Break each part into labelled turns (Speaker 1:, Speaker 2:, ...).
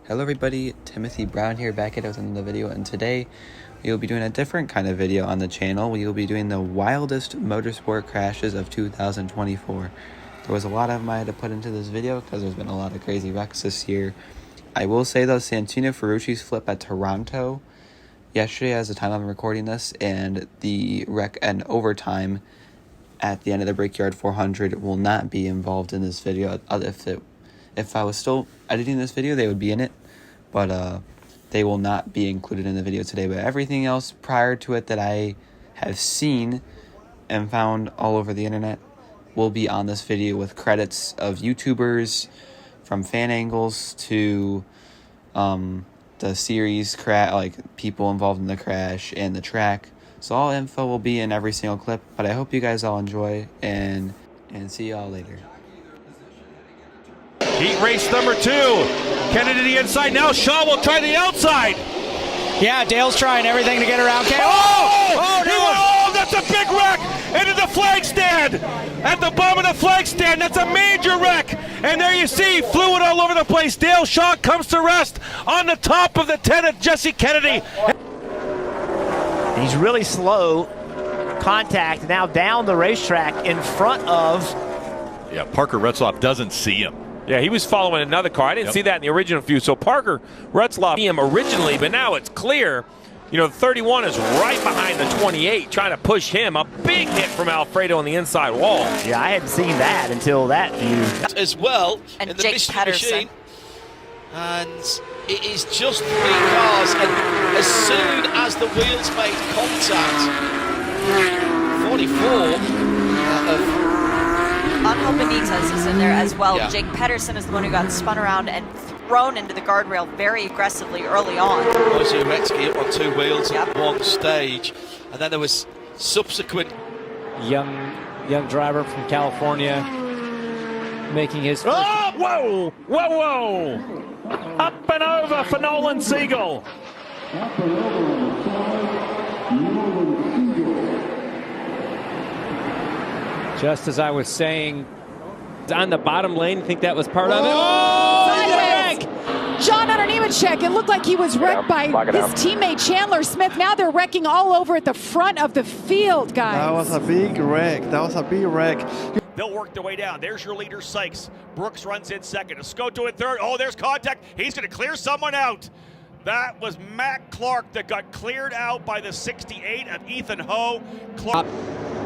Speaker 1: Hello everybody, Timothy Brown here back at us in the video, and today we will be doing a different kind of video on the channel. We will be doing the wildest motorsport crashes of 2024. There was a lot of them I had to put into this video because there's been a lot of crazy wrecks this year. I will say though, Santino Ferrucci's flip at Toronto yesterday as the time I'm recording this, and the wreck and overtime at the end of the Brickyard 400 will not be involved in this video. If I was still editing this video, they would be in it, but they will not be included in the video today. But everything else prior to it that I have seen and found all over the internet will be on this video, with credits of YouTubers, from fan angles to the series like people involved in the crash and the track. So all info will be in every single clip. But I hope you guys all enjoy, and see y'all later.
Speaker 2: Heat race number 2. Kennedy to the inside. Now Shaw will try the outside.
Speaker 3: Yeah, Dale's trying everything to get around Kennedy.
Speaker 2: Oh, that's a big wreck into the flag stand. At the bottom of the flag stand, that's a major wreck. And there you see fluid all over the place. Dale Shaw comes to rest on the top of the 10 of Jesse Kennedy.
Speaker 3: He's really slow. Contact now down the racetrack in front of.
Speaker 4: Yeah, Parker Retzloff doesn't see him.
Speaker 2: Yeah, he was following another car. I didn't see that in the original view. So Parker Retzloff him originally, but now it's clear. You know, the 31 is right behind the 28, trying to push him. A big hit from Alfredo on the inside wall.
Speaker 3: Yeah, I hadn't seen that until that view.
Speaker 5: As well,
Speaker 6: and
Speaker 5: in the
Speaker 6: Jake
Speaker 5: mystery
Speaker 6: Patterson.
Speaker 5: machine. And it is just 3 cars, and as soon as the wheels made contact, 44 of
Speaker 6: Angel Benitez is in there as well.
Speaker 5: Yeah.
Speaker 6: Jake Pedersen is the one who got spun around and thrown into the guardrail very aggressively early on.
Speaker 5: Ozuretsky up on 2 wheels
Speaker 6: Yep.
Speaker 5: at one stage, and then there was subsequent.
Speaker 7: Young driver from California making his first.
Speaker 2: Oh, whoa. Up and over for Nolan Siegel.
Speaker 7: Just as I was saying, on the bottom lane, think that was part of it.
Speaker 8: Sideways. John on an even check. It looked like he was wrecked by his teammate Chandler Smith. Now they're wrecking all over at the front of the field, guys.
Speaker 9: That was a big wreck.
Speaker 2: They'll work their way down. There's your leader, Sykes. Brooks runs in second. Escoto in third. Oh, there's contact. He's going to clear someone out. That was Matt Clark that got cleared out by the 68 of Ethan Ho. Clark.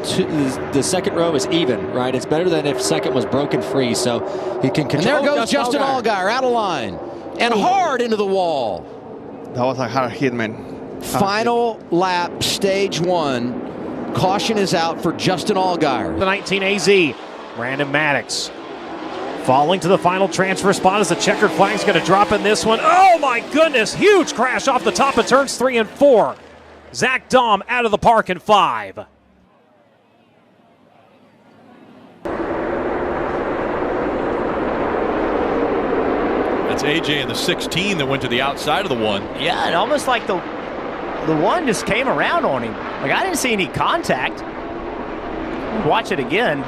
Speaker 10: The second row is even, right? It's better than if second was broken free, so he can control.
Speaker 3: And there goes Justin Allgaier out of line and hard into the wall.
Speaker 9: That was a hard hit, man.
Speaker 3: Final lap, stage 1. Caution is out for Justin Allgaier.
Speaker 2: The 19 AZ, Brandon Maddox. Falling to the final transfer spot as the checkered flag's going to drop in this one. Oh my goodness, huge crash off the top of turns 3 and 4. Zach Dahm out of the park in 5.
Speaker 4: That's AJ in the 16 that went to the outside of the 1.
Speaker 3: Yeah, and almost like the one just came around on him. Like, I didn't see any contact. Watch it again.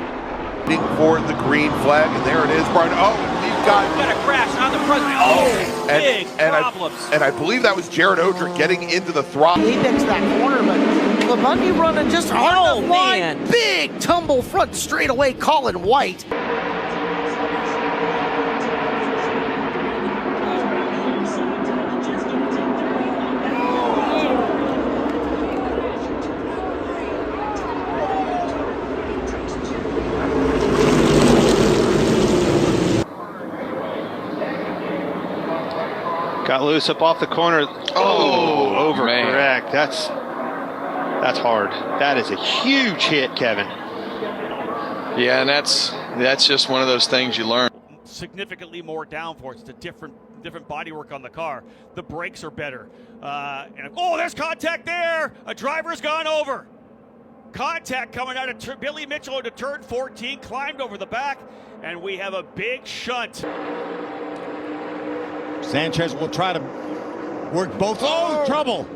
Speaker 11: For the green flag, and there it is, Brian. Oh, we've got
Speaker 2: a crash on the president. Oh, big problems.
Speaker 11: And I believe that was Jared Odrick getting into the throttle.
Speaker 3: He picks that corner, but Labundy running just on the line.
Speaker 5: man.
Speaker 3: Big tumble front straightaway, Colin White.
Speaker 9: Got loose up off the corner. Oh, overcorrect. That's hard. That is a huge hit, Kevin.
Speaker 11: Yeah, and that's just one of those things you learn.
Speaker 2: Significantly more downforce. It's a different bodywork on the car. The brakes are better. There's contact there. A driver's gone over. Contact coming out of Billy Mitchell into turn 14, climbed over the back, and we have a big shunt.
Speaker 12: Sanchez will try to work both. Oh, trouble.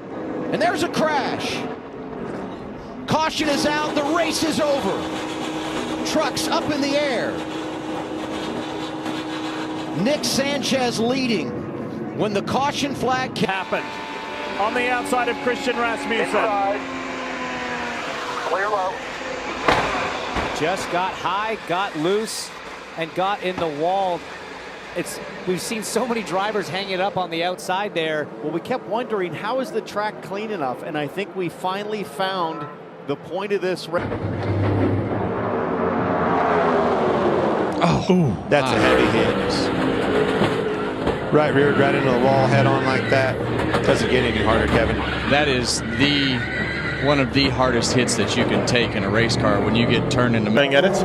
Speaker 3: And there's a crash. Caution is out. The race is over. Trucks up in the air. Nick Sanchez leading.
Speaker 12: When the caution flag
Speaker 3: happened on the outside of Christian Rasmussen.
Speaker 13: Clear low.
Speaker 3: Just got high, got loose, and got in the wall. We've seen so many drivers hang it up on the outside there.
Speaker 12: Well, we kept wondering, how is the track clean enough? And I think we finally found the point of this.
Speaker 9: Oh, that's a heavy hit. Right rear, right into the wall, head on like that. Doesn't get any harder, Kevin.
Speaker 4: That is one of the hardest hits that you can take in a race car when you get turned into.
Speaker 9: At it.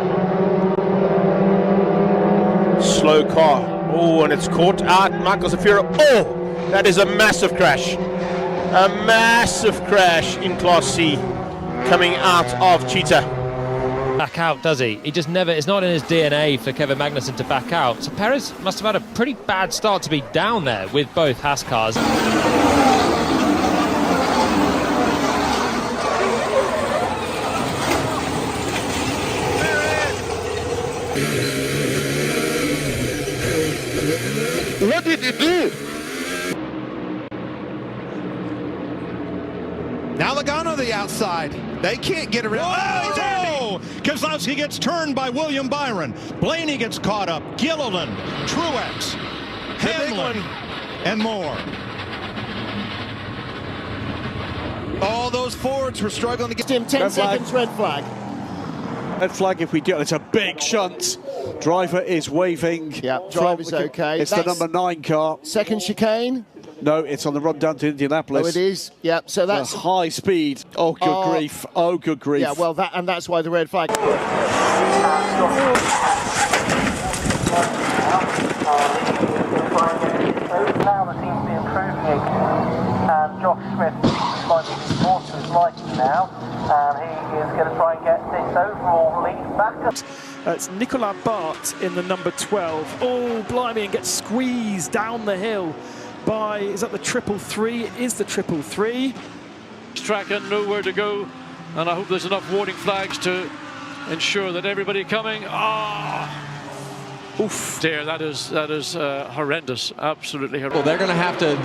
Speaker 9: Slow car. Oh, and it's caught out. Michael Zafira. Oh, that is a massive crash. A massive crash in Class C coming out of Cheetah.
Speaker 7: Back out, does he? He just never, it's not in his DNA for Kevin Magnussen to back out. So Perez must have had a pretty bad start to be down there with both Haas cars.
Speaker 9: What did you do?
Speaker 12: Now Logano the outside. They can't get around. Oh! Keselowski gets turned by William Byron. Blaney gets caught up. Gilliland, Truex, Hamlin, and more. All those Fords were struggling to get him. 10 seconds, red flag.
Speaker 14: Red flag if we do. It's a big shunt. Driver is waving.
Speaker 12: Yeah, driver's okay.
Speaker 14: It's the number 9 car.
Speaker 12: Second chicane.
Speaker 14: No, it's on the run down to Indianapolis.
Speaker 12: Oh, it is. Yeah, so that's
Speaker 14: high speed. Oh, good grief. Oh, good grief.
Speaker 12: Yeah, well, that's why the red flag.
Speaker 13: Now there seems to be improving, and Josh Smith finding his horses lighting now, and he is going to try and get this overall lead back up.
Speaker 3: It's Nicolas Bart in the number 12. Oh, blimey, and gets squeezed down the hill by, is that the 333? It is the 333.
Speaker 15: Track and nowhere to go, and I hope there's enough warning flags to ensure that everybody coming. Oof, dear, that is horrendous, absolutely horrendous.
Speaker 10: Well, they're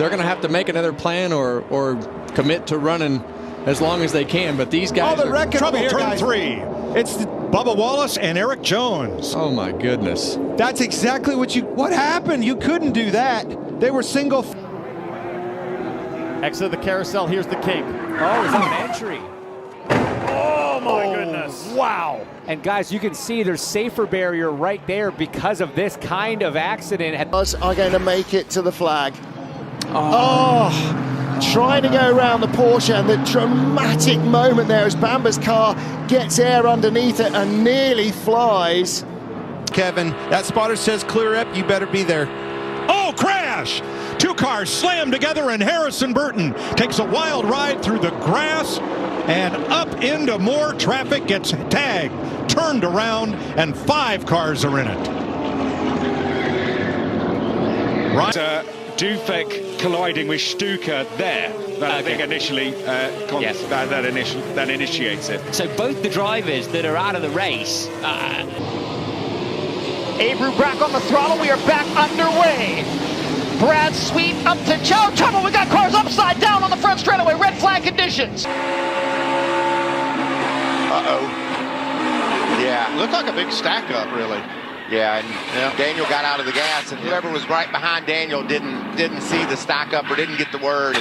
Speaker 10: gonna have to make another plan or commit to running as long as they can. But these guys
Speaker 12: the wreck
Speaker 14: trouble
Speaker 12: here,
Speaker 14: turn
Speaker 12: guys.
Speaker 14: 3. It's Bubba Wallace and Eric Jones.
Speaker 10: Oh my goodness.
Speaker 12: That's exactly what happened. You couldn't do that. They were single.
Speaker 3: Exit the carousel. Here's the king. Oh, is that an entry? Oh my goodness. Wow. And guys, you can see there's safer barrier right there because of this kind of accident.
Speaker 12: Are going to make it to the flag. Trying to go around the Porsche, and the dramatic moment there as Bamba's car gets air underneath it and nearly flies.
Speaker 9: Kevin, that spotter says clear up. You better be there.
Speaker 14: Oh, crash! 2 cars slammed together, and Harrison Burton takes a wild ride through the grass and up into more traffic, gets tagged, turned around, and 5 cars are in it. Right.
Speaker 16: Dufek colliding with Stuka there. That I think initially that initiates it.
Speaker 3: So both the drivers that are out of the race. Abreu back on the throttle. We are back underway. Brad Sweet up to Joe. Trouble. We got cars upside down on the front straightaway. Red flag conditions.
Speaker 9: Yeah, looked like a big stack up, really.
Speaker 17: Yeah, and Daniel got out of the gas, and whoever was right behind Daniel didn't see the stack up or didn't get the word.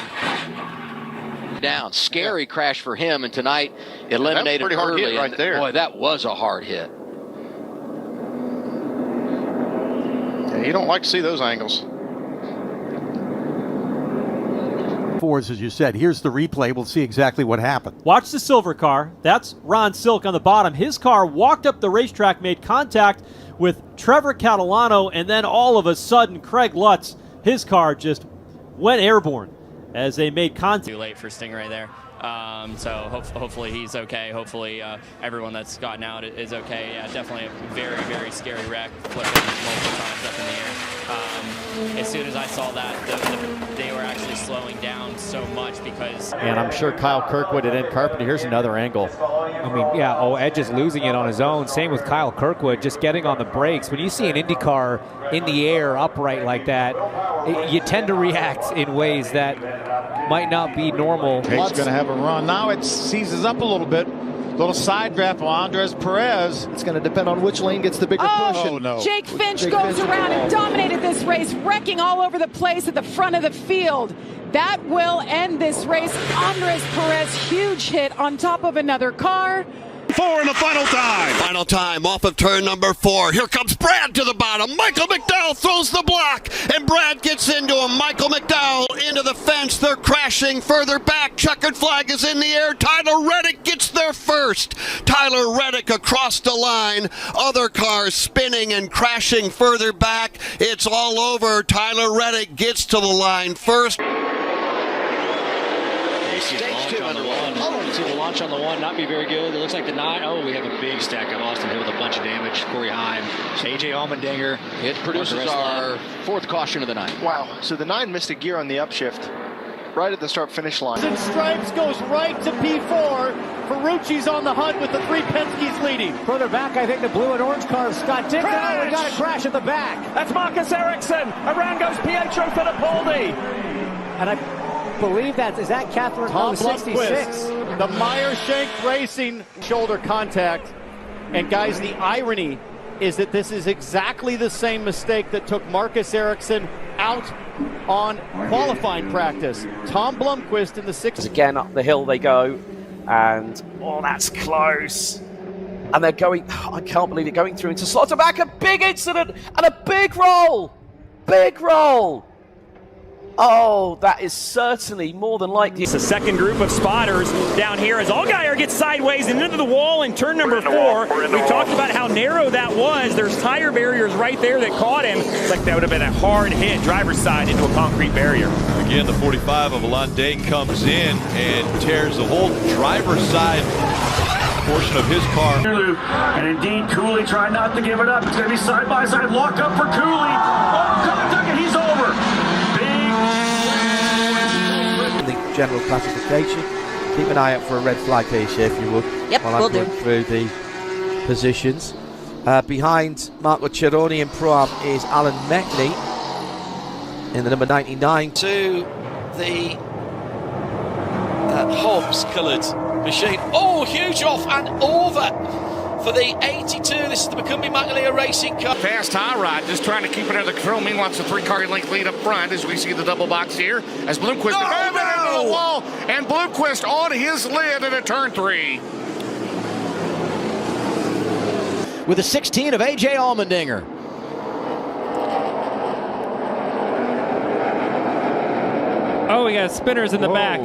Speaker 18: Down, scary crash for him, and tonight eliminated
Speaker 9: pretty hard
Speaker 18: early.
Speaker 9: hit right there.
Speaker 18: Boy, that was a hard hit.
Speaker 9: Yeah, you don't like to see those angles.
Speaker 14: As you said, here's the replay. We'll see exactly what happened.
Speaker 3: Watch the silver car. That's Ron Silk on the bottom. His car walked up the racetrack, made contact with Trevor Catalano, and then all of a sudden, Craig Lutz, his car just went airborne as they made contact.
Speaker 19: Too late for Stingray there. So hopefully he's okay. Hopefully everyone that's gotten out is okay. Yeah, definitely a very, very scary wreck, flipping multiple times up in the air. As soon as I saw that, they were actually slowing down so much because.
Speaker 20: And I'm sure Kyle Kirkwood and Ed Carpenter, here's another angle.
Speaker 21: I mean, yeah, Edge is losing it on his own. Same with Kyle Kirkwood, just getting on the brakes. When you see an Indy car in the air upright like that, you tend to react in ways that might not be normal.
Speaker 22: He's going to have a run. Now it seizes up a little bit. Little side draft for Andres Perez.
Speaker 23: It's going to depend on which lane gets the bigger push.
Speaker 8: Oh, no. Jake Finch goes around and dominated this race, wrecking all over the place at the front of the field. That will end this race. Andres Perez, huge hit on top of another car.
Speaker 12: 4 in the final time.
Speaker 24: Final time off of turn number 4. Here comes Brad to the bottom. Michael McDowell throws the block, and Brad gets into him. Michael McDowell into the fence. They're crashing further back. Checkered flag is in the air. Tyler Reddick gets there first. Tyler Reddick across the line. Other cars spinning and crashing further back. It's all over. Tyler Reddick gets to the line first.
Speaker 25: Stage 2 on the one. See the launch on the one not be very good. It looks like the 9. Oh, we have a big stack of Austin Hill with a bunch of damage. Corey Heim, AJ Allmendinger.
Speaker 18: It produces our 4th caution of the night.
Speaker 26: Wow. So the 9 missed a gear on the upshift right at the start-finish line.
Speaker 27: And Stripes goes right to P4. Ferrucci's on the hunt with the 3 Penske's leading.
Speaker 21: Further back, I think the blue and orange car of Scott Dixon.
Speaker 27: We
Speaker 21: got a crash at the back.
Speaker 27: That's Marcus Ericsson. Around goes Pietro Fittipaldi.
Speaker 21: And I believe is that Catherine
Speaker 27: Tom
Speaker 21: 66.
Speaker 27: Blomqvist, the Meyer-Shank Racing shoulder contact. And guys, the irony is that this is exactly the same mistake that took Marcus Ericsson out on qualifying practice. Tom Blomqvist in the 6th.
Speaker 28: Again, up the hill they go, and that's close. And they're going, I can't believe it, going through into Slotterback. A big incident and a big roll. Big roll. Oh, that is certainly more than likely.
Speaker 29: It's a second group of spotters down here as Allgaier gets sideways and into the wall in turn number 4. We talked about how narrow that was. There's tire barriers right there that caught him. It's like that would have been a hard hit, driver's side into a concrete barrier.
Speaker 30: Again, the 45 of Alon Day comes in and tears the whole driver's side portion of his car.
Speaker 29: And indeed, Cooley trying not to give it up. It's going to be side-by-side lock up for Cooley. Oh, contact, and he's over.
Speaker 23: General classification. Keep an eye out for a red flag here, if you would.
Speaker 6: Yep,
Speaker 23: while I'm going through the positions. Behind Marco Cerrone in Pro-Am is Alan Meckley in the number 99.
Speaker 5: To the Hobbs-coloured machine. Oh, huge off and over for the 82. This is the McCumbee Magnalia racing car.
Speaker 31: Fast high rod, just trying to keep it under control. Meanwhile, it's a 3-car length lead up front as we see the double box here. As Blomqvist into the wall, and Blomqvist on his lid into turn 3.
Speaker 20: With a 16 of AJ Allmendinger.
Speaker 21: Oh, we got spinners in the back.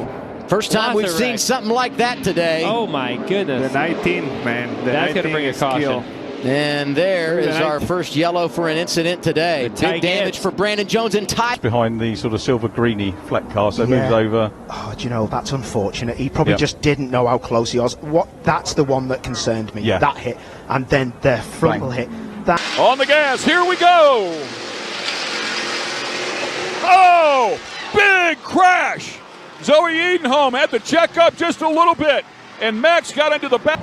Speaker 20: First time we've seen something like that today.
Speaker 21: Oh my goodness.
Speaker 16: The 19, man.
Speaker 21: That's going to bring a caution.
Speaker 20: And there is our first yellow for an incident today. Big damage for Brandon Jones and Ty.
Speaker 16: Behind the sort of silver greeny flat car, so moves over.
Speaker 23: Oh, do you know, that's unfortunate. He probably just didn't know how close he was. That's the one that concerned me, that hit. And then the frontal hit. That
Speaker 16: On the gas, here we go! Oh! Big crash! Zoe Edenholm had to check up just a little bit, and Max got into the back.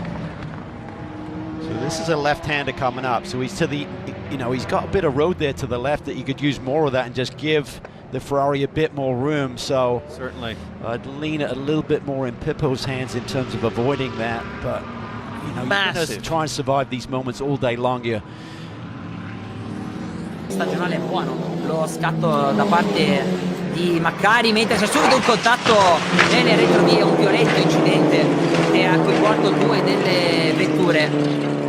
Speaker 20: So this is a left-hander coming up. So he's to the, he's got a bit of road there to the left that you could use more of that and just give the Ferrari a bit more room. So
Speaker 3: certainly,
Speaker 20: I'd lean it a little bit more in Pippo's hands in terms of avoiding that. But you can try and survive these moments all day long here.
Speaker 6: Stagionale buono lo scatto da parte di Maccari, mentre c'è subito un contatto nelle retrovie, un violento incidente che ha coinvolto 2 delle vetture.